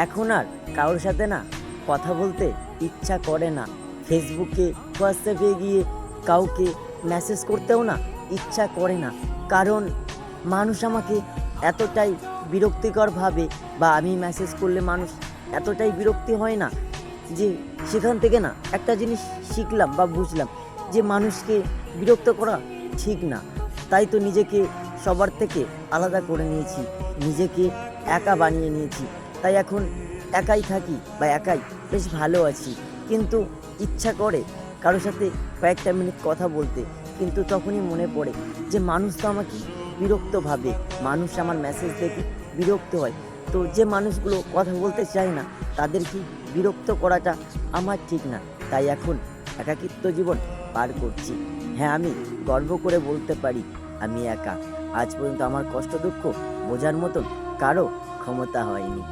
এখন আর কারোর সাথে না কথা বলতে ইচ্ছা করে না। ফেসবুকে, হোয়াটসঅ্যাপে গিয়ে কাউকে মেসেজ করতেও না ইচ্ছা করে না। কারণ মানুষ আমাকে এতটাই বিরক্তিকর ভাবে, বা আমি মেসেজ করলে মানুষ এতটাই বিরক্তি হয় না, যে সেখান থেকে না একটা জিনিস শিখলাম বা বুঝলাম যে মানুষকে বিরক্ত করা ঠিক না। তাই তো নিজেকে সবার থেকে আলাদা করে নিয়েছি, নিজেকে একা বানিয়ে নিয়েছি। তাই এখন একাই থাকি বা একাই বেশ ভালো আছি। কিন্তু ইচ্ছা করে কারোর সাথে কয়েকটা মিনিট কথা বলতে, কিন্তু তখনই মনে পড়ে যে মানুষ তো আমাকে বিরক্ত ভাবে, মানুষ আমার মেসেজ দেখে বিরক্ত হয়। তো যে মানুষগুলো কথা বলতে চায় না তাদেরকে বিরক্ত করাটা আমার ঠিক না। তাই এখন একাকিত্ব জীবন পার করছি। হ্যাঁ, আমি গর্ব করে বলতে পারি আমি একা। আজ পর্যন্ত আমার কষ্ট দুঃখ বোঝার মতন কারো ক্ষমতা হয়নি।